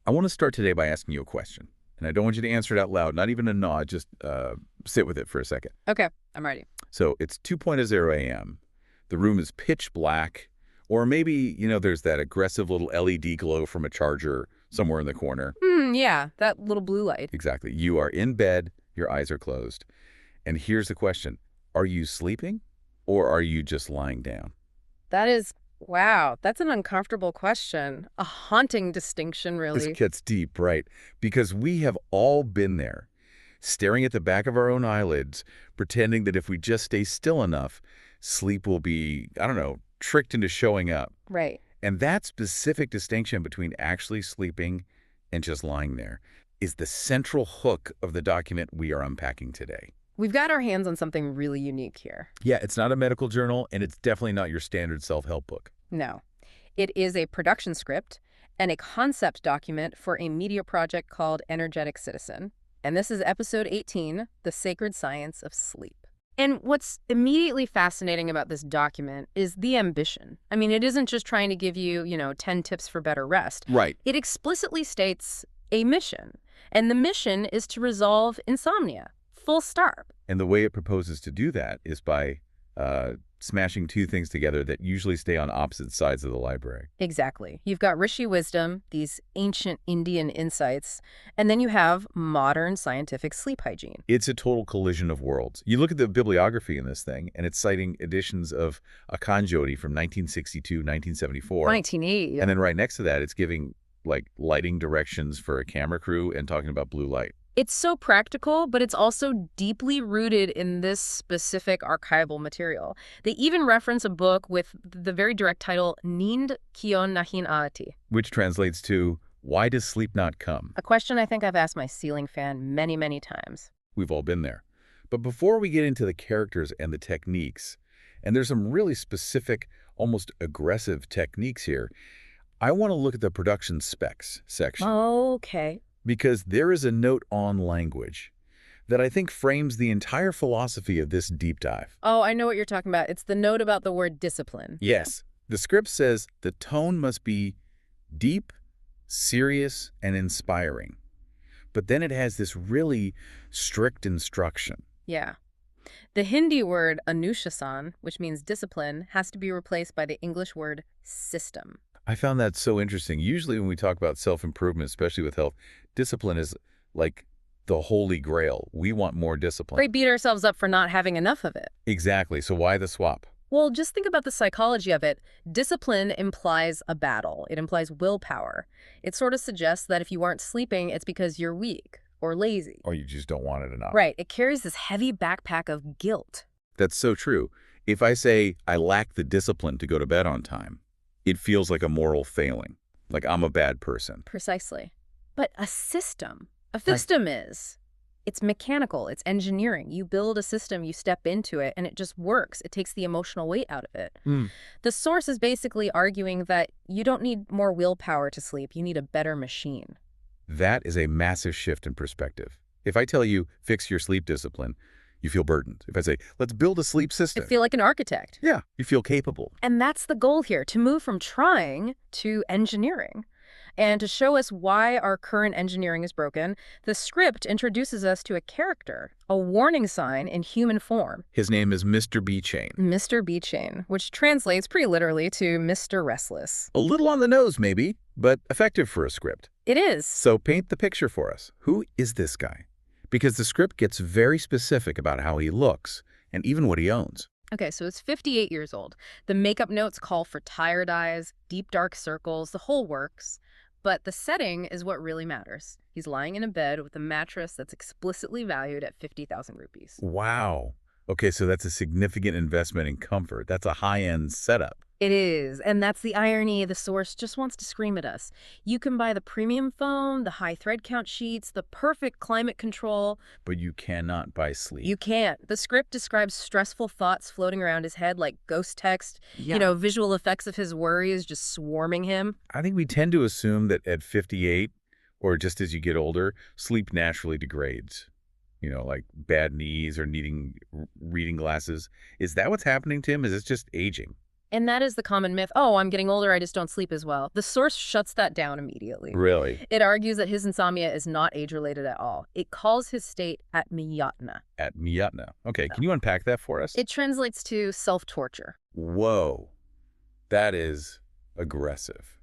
I want to start today by asking you a question. And I don't want you to answer it out loud, not even a nod, just sit with it for a second. Okay, I'm ready. So it's 2:00 a.m. The room is pitch black, or maybe, there's that aggressive little LED glow from a charger somewhere in the corner. Yeah, that little blue light. Exactly. You are in bed, your eyes are closed. And here's the question. Are you sleeping, or are you just lying down? Wow, that's an uncomfortable question. A haunting distinction, This really. gets deep, right? Because we have all been there, staring at the back of our own eyelids, pretending that if we just stay still enough, sleep will be, I don't know, tricked into showing up. Right. And that specific distinction between actually sleeping and just lying there is the central hook of the document we are unpacking today. We've got our hands on something really unique here. Yeah, it's not a medical journal, and it's definitely not your standard self-help book. No. It is a production script and a concept document for a media project called Energetic Citizen. And this is episode 18, The Sacred Science of Sleep. And what's immediately fascinating about this document is the ambition. I mean, it isn't just trying to give you, 10 tips for better rest. Right. It explicitly states a mission. And the mission is to resolve insomnia. Full stop. And the way it proposes to do that is by smashing two things together that usually stay on opposite sides of the library. Exactly. You've got Rishi Wisdom, these ancient Indian insights, and then you have modern scientific sleep hygiene. It's a total collision of worlds. You look at the bibliography in this thing, and it's citing editions of Akanjoti from 1962, 1974. 1980. And then right next to that, it's giving, lighting directions for a camera crew and talking about blue light. It's so practical, but it's also deeply rooted in this specific archival material. They even reference a book with the very direct title, Nind Kyon Nahin Aati. Which translates to, why does sleep not come? A question I think I've asked my ceiling fan many, many times. We've all been there. But before we get into the characters and the techniques, and there's some really specific, almost aggressive techniques here, I want to look at the production specs section. Okay. Because there is a note on language that I think frames the entire philosophy of this deep dive. Oh, I know what you're talking about. It's the note about the word discipline. Yes. The script says the tone must be deep, serious, and inspiring. But then it has this really strict instruction. Yeah. The Hindi word anushasan, which means discipline, has to be replaced by the English word system. I found that so interesting. Usually when we talk about self-improvement, especially with health, discipline is like the holy grail. We want more discipline. We beat ourselves up for not having enough of it. Exactly. So why the swap? Well, just think about the psychology of it. Discipline implies a battle. It implies willpower. It sort of suggests that if you aren't sleeping, it's because you're weak or lazy. Or you just don't want it enough. Right. It carries this heavy backpack of guilt. That's so true. If I say I lack the discipline to go to bed on time, it feels like a moral failing, like I'm a bad person. Precisely. But a system it's mechanical, it's engineering. You build a system, you step into it, and it just works. It takes the emotional weight out of it. The source is basically arguing that you don't need more willpower to sleep, you need a better machine. That is a massive shift in perspective. If I tell you, fix your sleep discipline, you feel burdened. If I say, let's build a sleep system. I feel like an architect. Yeah, you feel capable. And that's the goal here, to move from trying to engineering. And to show us why our current engineering is broken, the script introduces us to a character, a warning sign in human form. His name is Mr. B-Chain. Mr. B-Chain, which translates pretty literally to Mr. Restless. A little on the nose, maybe, but effective for a script. It is. So paint the picture for us. Who is this guy? Because the script gets very specific about how he looks and even what he owns. Okay, so it's 58 years old. The makeup notes call for tired eyes, deep dark circles, the whole works. But the setting is what really matters. He's lying in a bed with a mattress that's explicitly valued at 50,000 rupees. Wow. Okay, so that's a significant investment in comfort. That's a high-end setup. It is, and that's the irony. The source just wants to scream at us. You can buy the premium phone, the high thread count sheets, the perfect climate control. But you cannot buy sleep. You can't. The script describes stressful thoughts floating around his head like ghost text. Yeah. Visual effects of his worries just swarming him. I think we tend to assume that at 58, or just as you get older, sleep naturally degrades. Like bad knees or needing reading glasses. Is that what's happening to him? Is it just aging? And that is the common myth, oh, I'm getting older, I just don't sleep as well. The source shuts that down immediately. Really? It argues that his insomnia is not age-related at all. It calls his state atmiyatna. Atmiyatna. Okay, can you unpack that for us? It translates to self-torture. Whoa, that is aggressive.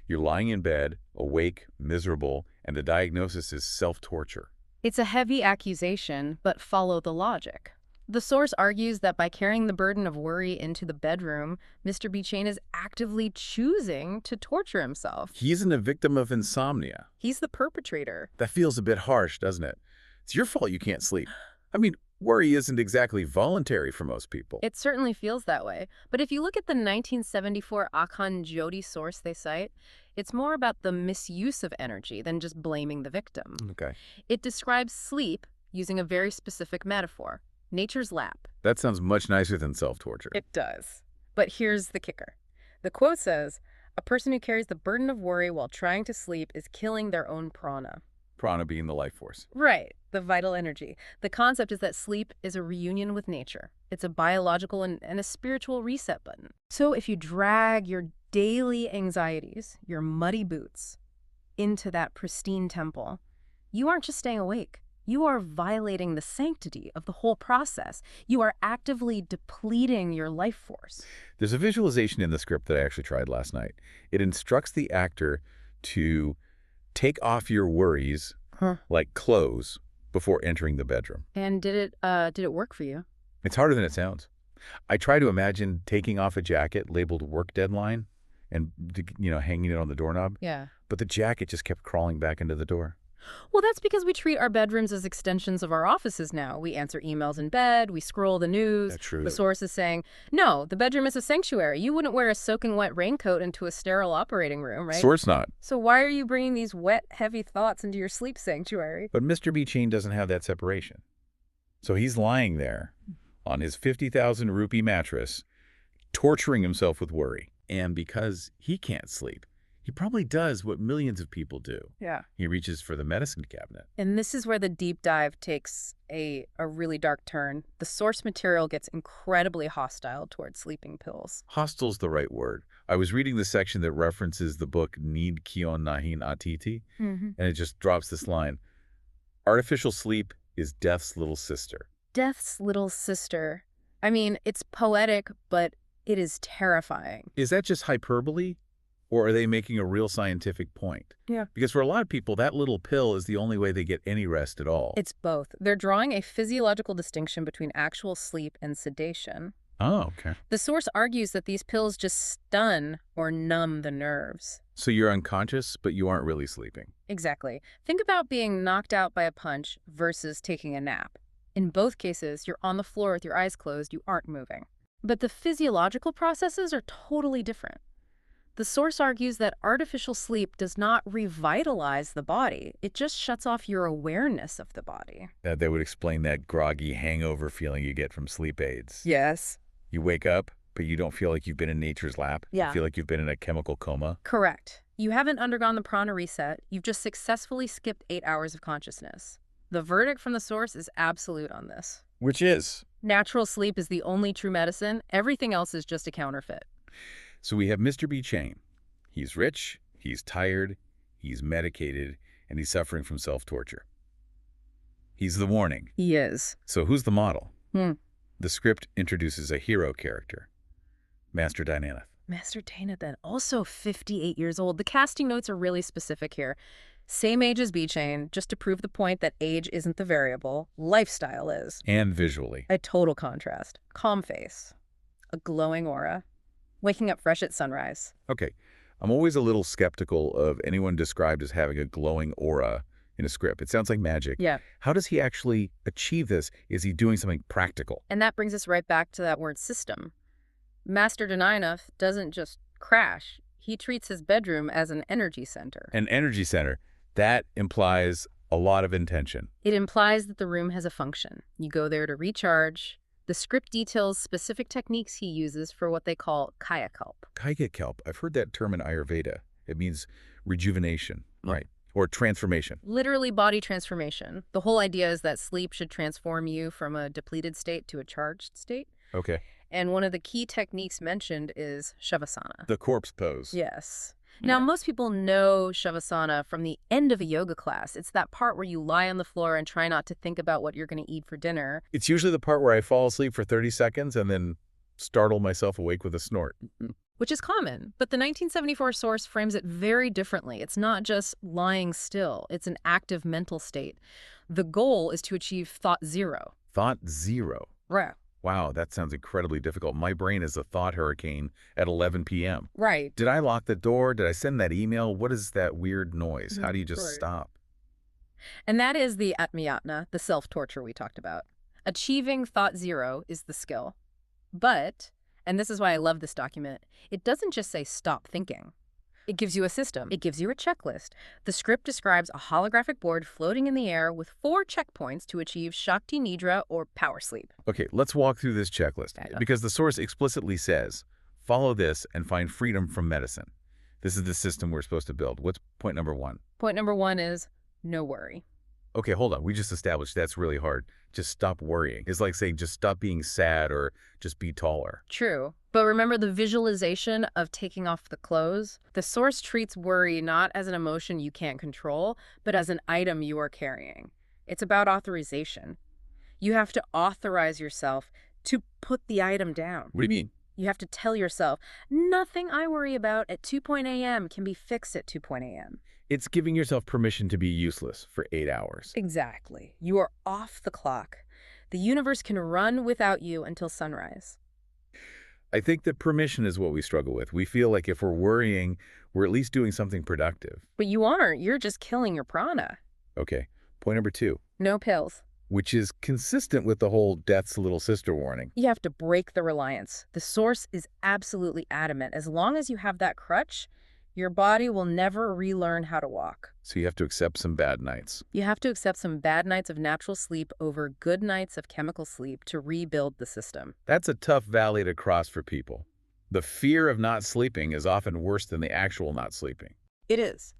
You're lying in bed, awake, miserable, and the diagnosis is self-torture. It's a heavy accusation, but follow the logic. The source argues that by carrying the burden of worry into the bedroom, Mr. B. Chain is actively choosing to torture himself. He isn't a victim of insomnia. He's the perpetrator. That feels a bit harsh, doesn't it? It's your fault you can't sleep. I mean, worry isn't exactly voluntary for most people. It certainly feels that way. But if you look at the 1974 Akhan Jyoti source they cite, it's more about the misuse of energy than just blaming the victim. Okay. It describes sleep using a very specific metaphor. Nature's lap. That sounds much nicer than self-torture. It does. But here's the kicker. The quote says, a person who carries the burden of worry while trying to sleep is killing their own prana. Prana being the life force. Right, the vital energy. The concept is that sleep is a reunion with nature. It's a biological and a spiritual reset button. So if you drag your daily anxieties, your muddy boots, into that pristine temple, you aren't just staying awake. You are violating the sanctity of the whole process. You are actively depleting your life force. There's a visualization in the script that I actually tried last night. It instructs the actor to take off your worries, like clothes, before entering the bedroom. And did it work for you? It's harder than it sounds. I try to imagine taking off a jacket labeled work deadline and, hanging it on the doorknob. Yeah. But the jacket just kept crawling back into the door. Well, that's because we treat our bedrooms as extensions of our offices now. We answer emails in bed, we scroll the news. That's true. The source is saying, no, the bedroom is a sanctuary. You wouldn't wear a soaking wet raincoat into a sterile operating room, right? Source not. So why are you bringing these wet, heavy thoughts into your sleep sanctuary? But Mr. B. Chain doesn't have that separation. So he's lying there on his 50,000 rupee mattress, torturing himself with worry. And because he can't sleep, he probably does what millions of people do. Yeah. He reaches for the medicine cabinet. And this is where the deep dive takes a really dark turn. The source material gets incredibly hostile towards sleeping pills. Hostile's the right word. I was reading the section that references the book Need Kion Nahin Atiti, and it just drops this line. Artificial sleep is death's little sister. Death's little sister. I mean, it's poetic, but it is terrifying. Is that just hyperbole? Or are they making a real scientific point? Yeah. Because for a lot of people, that little pill is the only way they get any rest at all. It's both. They're drawing a physiological distinction between actual sleep and sedation. Oh, okay. The source argues that these pills just stun or numb the nerves. So you're unconscious, but you aren't really sleeping. Exactly. Think about being knocked out by a punch versus taking a nap. In both cases, you're on the floor with your eyes closed, you aren't moving. But the physiological processes are totally different. The source argues that artificial sleep does not revitalize the body. It just shuts off your awareness of the body. That would explain that groggy hangover feeling you get from sleep aids. Yes. You wake up, but you don't feel like you've been in nature's lap. Yeah. You feel like you've been in a chemical coma. Correct. You haven't undergone the prana reset. You've just successfully skipped 8 hours of consciousness. The verdict from the source is absolute on this. Which is? Natural sleep is the only true medicine. Everything else is just a counterfeit. So we have Mr. B. Chain. He's rich, he's tired, he's medicated, and he's suffering from self-torture. He's the warning. He is. So who's the model? The script introduces a hero character, Master Dynanath. Master Dynanath, also 58 years old. The casting notes are really specific here. Same age as B-Chain, just to prove the point that age isn't the variable, lifestyle is. And visually. A total contrast. Calm face. A glowing aura. Waking up fresh at sunrise. Okay, I'm always a little skeptical of anyone described as having a glowing aura in a script. It sounds like magic. Yeah. How does he actually achieve this? Is he doing something practical? And that brings us right back to that word system. Master Dynanath doesn't just crash. He treats his bedroom as an energy center. An energy center. That implies a lot of intention. It implies that the room has a function. You go there to recharge. The script details specific techniques he uses for what they call kayakalp. Kayakalp. I've heard that term in Ayurveda. It means rejuvenation, right? Or transformation. Literally body transformation. The whole idea is that sleep should transform you from a depleted state to a charged state. Okay. And one of the key techniques mentioned is Shavasana. The corpse pose. Yes. Now, Yeah. most people know Shavasana from the end of a yoga class. It's that part where you lie on the floor and try not to think about what you're going to eat for dinner. It's usually the part where I fall asleep for 30 seconds and then startle myself awake with a snort. Which is common, but the 1974 source frames it very differently. It's not just lying still. It's an active mental state. The goal is to achieve thought zero. Thought zero. Right. Wow, that sounds incredibly difficult. My brain is a thought hurricane at 11 p.m. Right. Did I lock the door? Did I send that email? What is that weird noise? How do you just Right. stop? And that is the atmayatna, the self-torture we talked about. Achieving thought zero is the skill. But, and this is why I love this document, it doesn't just say stop thinking. It gives you a system. It gives you a checklist. The script describes a holographic board floating in the air with 4 checkpoints to achieve Shakti Nidra or power sleep. Okay, let's walk through this checklist because the source explicitly says, follow this and find freedom from medicine. This is the system we're supposed to build. What's point number 1? Point number 1 is no worry. Okay, hold on. We just established that's really hard. Just stop worrying. It's like saying just stop being sad or just be taller. True. But remember the visualization of taking off the clothes? The source treats worry not as an emotion you can't control, but as an item you are carrying. It's about authorization. You have to authorize yourself to put the item down. What do you mean? You have to tell yourself, nothing I worry about at 2 a.m. can be fixed at 2 a.m. It's giving yourself permission to be useless for 8 hours. Exactly. You are off the clock. The universe can run without you until sunrise. I think that permission is what we struggle with. We feel like if we're worrying, we're at least doing something productive. But you aren't. You're just killing your prana. Okay, point number 2, No pills. which is consistent with the whole death's little sister warning. You have to break the reliance. The source is absolutely adamant. As long as you have that crutch, your body will never relearn how to walk. So you have to accept some bad nights. You have to accept some bad nights of natural sleep over good nights of chemical sleep to rebuild the system. That's a tough valley to cross for people. The fear of not sleeping is often worse than the actual not sleeping. It is.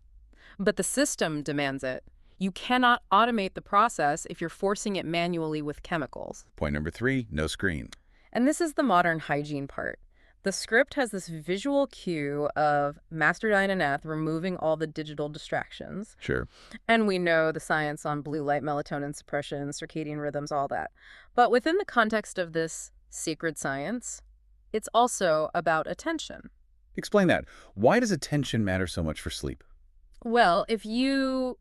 But the system demands it. You cannot automate the process if you're forcing it manually with chemicals. Point number 3, no screen. And this is the modern hygiene part. The script has this visual cue of Master Dynanath removing all the digital distractions. Sure. And we know the science on blue light, melatonin suppression, circadian rhythms, all that. But within the context of this sacred science, it's also about attention. Explain that. Why does attention matter so much for sleep? Well, if you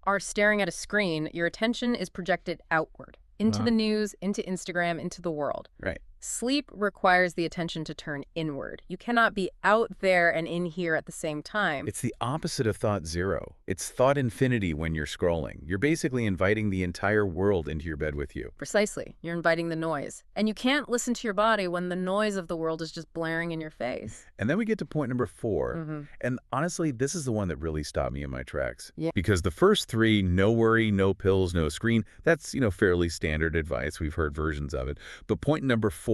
are staring at a screen, your attention is projected outward, into the news, into Instagram, into the world. Right. Sleep requires the attention to turn inward. You cannot be out there and in here at the same time. It's the opposite of thought zero. It's thought infinity when you're scrolling. You're basically inviting the entire world into your bed with you. Precisely. You're inviting the noise. And you can't listen to your body when the noise of the world is just blaring in your face. And then we get to point number 4. And honestly, this is the one that really stopped me in my tracks. Yeah. Because the first 3, no worry, no pills, no screen, that's, fairly standard advice. We've heard versions of it. But point number 4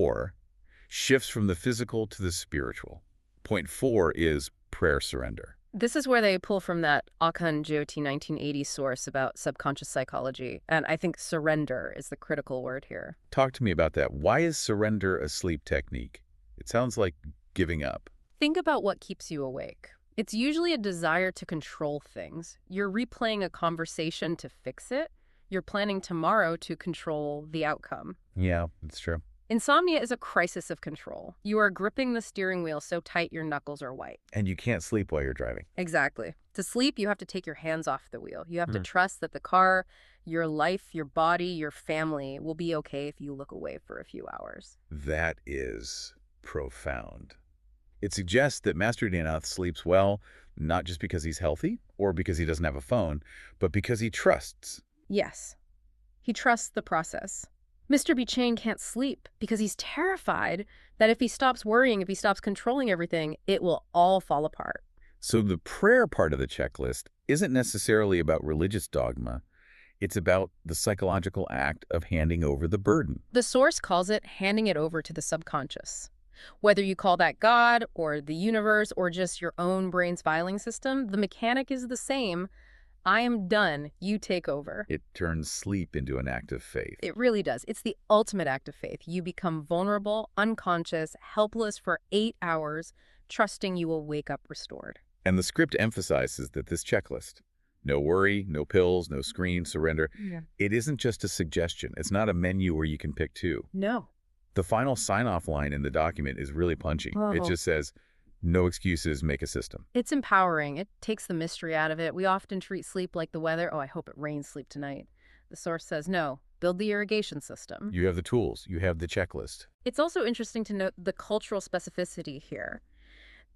shifts from the physical to the spiritual. Point 4 is prayer surrender. This is where they pull from that Akhand Jyoti 1980 source about subconscious psychology. And I think surrender is the critical word here. Talk to me about that. Why is surrender a sleep technique? It sounds like giving up. Think about what keeps you awake. It's usually a desire to control things. You're replaying a conversation to fix it. You're planning tomorrow to control the outcome. Yeah, that's true. Insomnia is a crisis of control. You are gripping the steering wheel so tight your knuckles are white. And you can't sleep while you're driving. Exactly. To sleep, you have to take your hands off the wheel. You have to trust that the car, your life, your body, your family will be okay if you look away for a few hours. That is profound. It suggests that Master Dhyanath sleeps well, not just because he's healthy or because he doesn't have a phone, but because he trusts. Yes. He trusts the process. Mr. B-Chain can't sleep because he's terrified that if he stops worrying, if he stops controlling everything, it will all fall apart. So the prayer part of the checklist isn't necessarily about religious dogma. It's about the psychological act of handing over the burden. The source calls it handing it over to the subconscious. Whether you call that God or the universe or just your own brain's filing system, the mechanic is the same. I am done. You take over. It turns sleep into an act of faith. It really does. It's the ultimate act of faith. You become vulnerable, unconscious, helpless for 8 hours, trusting you will wake up restored. And the script emphasizes that this checklist, no worry, no pills, no screen, surrender, Yeah. it isn't just a suggestion. It's not a menu where you can pick two. No. The final sign-off line in the document is really punchy. It Oh. just says, no excuses, make a system. It's empowering. It takes the mystery out of it. We often treat sleep like the weather. Oh, I hope it rains sleep tonight. The source says, no, build the irrigation system. You have the tools. You have the checklist. It's also interesting to note the cultural specificity here.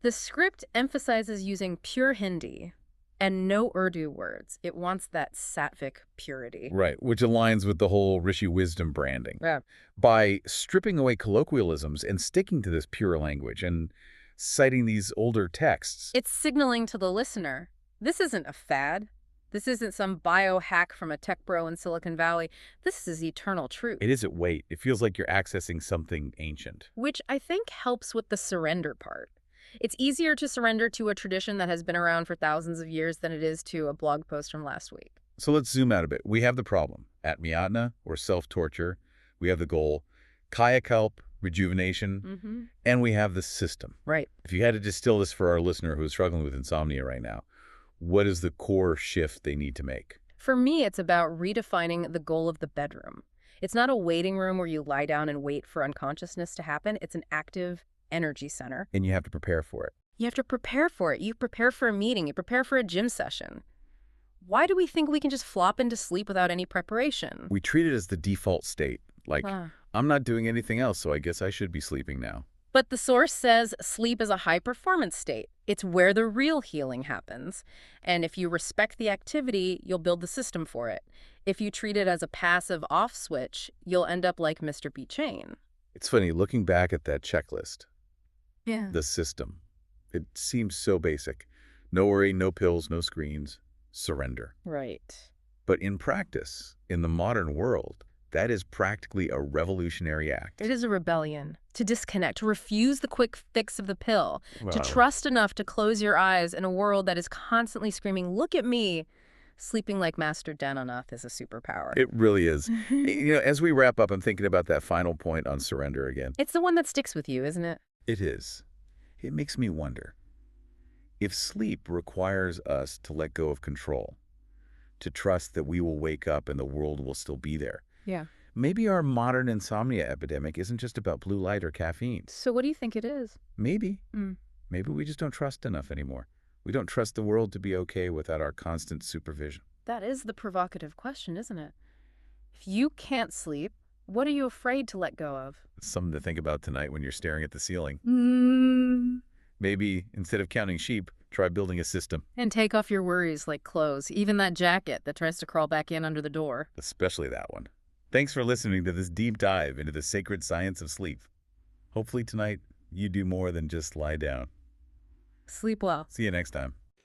The script emphasizes using pure Hindi and no Urdu words. It wants that sattvic purity. Right, which aligns with the whole Rishi Wisdom branding. Yeah. By stripping away colloquialisms and sticking to this pure language and citing these older texts. It's signaling to the listener, this isn't a fad. This isn't some biohack from a tech bro in Silicon Valley. This is eternal truth. It isn't weight. It feels like you're accessing something ancient. Which I think helps with the surrender part. It's easier to surrender to a tradition that has been around for thousands of years than it is to a blog post from last week. So let's zoom out a bit. We have the problem. Atmyatna, or self-torture. We have the goal, kayakalp, rejuvenation, and we have the system. Right. If you had to distill this for our listener who's struggling with insomnia right now, what is the core shift they need to make? For me, it's about redefining the goal of the bedroom. It's not a waiting room where you lie down and wait for unconsciousness to happen. It's an active energy center. And you have to prepare for it. You have to prepare for it. You prepare for a meeting. You prepare for a gym session. Why do we think we can just flop into sleep without any preparation? We treat it as the default state. Like, I'm not doing anything else, so I guess I should be sleeping now. But the source says sleep is a high-performance state. It's where the real healing happens. And if you respect the activity, you'll build the system for it. If you treat it as a passive off switch, you'll end up like Mr. B. Chain. It's funny, looking back at that checklist, Yeah. the system, it seems so basic. No worry, no pills, no screens, surrender. Right. But in practice, in the modern world, that is practically a revolutionary act. It is a rebellion. To disconnect, to refuse the quick fix of the pill, to Wow. trust enough to close your eyes in a world that is constantly screaming, look at me. Sleeping like Master Dhananath is a superpower. It really is. As we wrap up, I'm thinking about that final point on surrender again. It's the one that sticks with you, isn't it? It is. It makes me wonder, if sleep requires us to let go of control, to trust that we will wake up and the world will still be there, Yeah. maybe our modern insomnia epidemic isn't just about blue light or caffeine. So what do you think it is? Maybe. Maybe we just don't trust enough anymore. We don't trust the world to be okay without our constant supervision. That is the provocative question, isn't it? If you can't sleep, what are you afraid to let go of? It's something to think about tonight when you're staring at the ceiling. Maybe instead of counting sheep, try building a system. And take off your worries like clothes, even that jacket that tries to crawl back in under the door. Especially that one. Thanks for listening to this deep dive into the sacred science of sleep. Hopefully tonight you do more than just lie down. Sleep well. See you next time.